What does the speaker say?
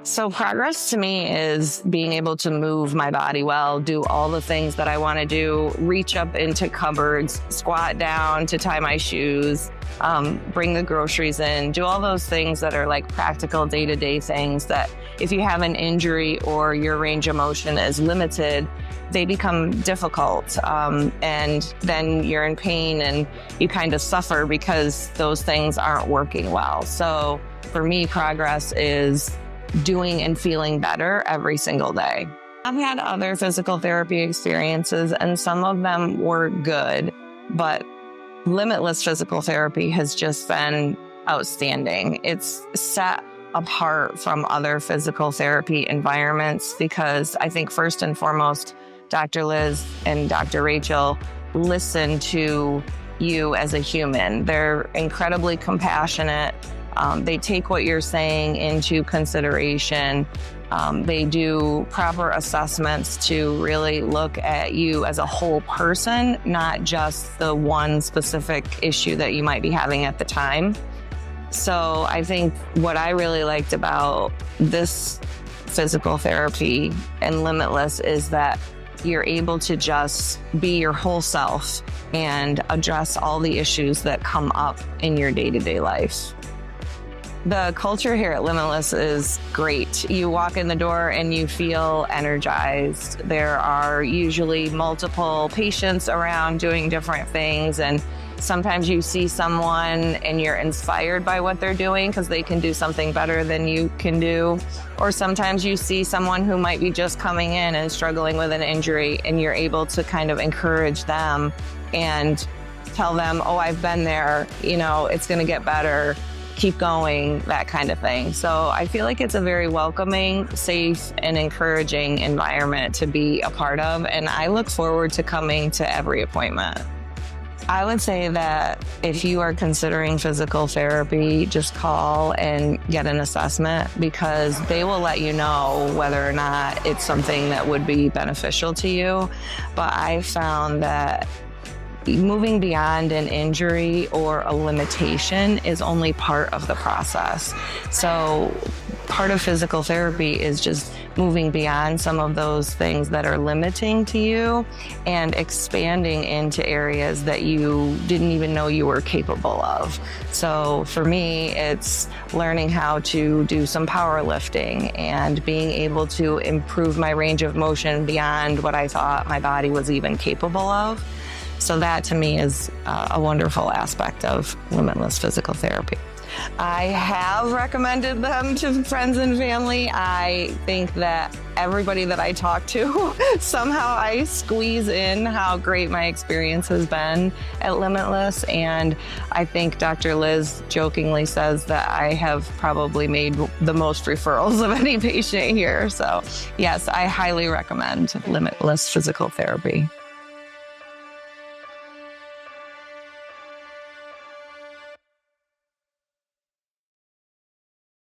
So progress to me is being able to move my body well, do all the things that I want to do, reach up into cupboards, squat down to tie my shoes, bring the groceries in, do all those things that are like practical day-to-day things that if you have an injury or your range of motion is limited, they become difficult. And then you're in pain and you kind of suffer because those things aren't working well. So for me, progress is doing and feeling better every single day. I've had other physical therapy experiences and some of them were good, but Limitless physical therapy has just been outstanding. It's set apart from other physical therapy environments because I think first and foremost, Dr. Liz and Dr. Rachel listen to you as a human. They're incredibly compassionate. They take what you're saying into consideration. They do proper assessments to really look at you as a whole person, not just the one specific issue that you might be having at the time. So I think what I really liked about this physical therapy and Limitless is that you're able to just be your whole self and address all the issues that come up in your day-to-day life. The culture here at Limitless is great. You walk in the door and you feel energized. There are usually multiple patients around doing different things, and sometimes you see someone and you're inspired by what they're doing because they can do something better than you can do. Or sometimes you see someone who might be just coming in and struggling with an injury and you're able to kind of encourage them and tell them, oh, I've been there, it's going to get better. Keep going, that kind of thing. So I feel like it's a very welcoming, safe, and encouraging environment to be a part of. And I look forward to coming to every appointment. I would say that if you are considering physical therapy, just call and get an assessment because they will let you know whether or not it's something that would be beneficial to you. But I found that moving beyond an injury or a limitation is only part of the process. So part of physical therapy is just moving beyond some of those things that are limiting to you and expanding into areas that you didn't even know you were capable of. So for me, it's learning how to do some powerlifting and being able to improve my range of motion beyond what I thought my body was even capable of. So that to me is a wonderful aspect of Limitless physical therapy. I have recommended them to friends and family. I think that everybody that I talk to, somehow I squeeze in how great my experience has been at Limitless. And I think Dr. Liz jokingly says that I have probably made the most referrals of any patient here. So yes, I highly recommend Limitless physical therapy.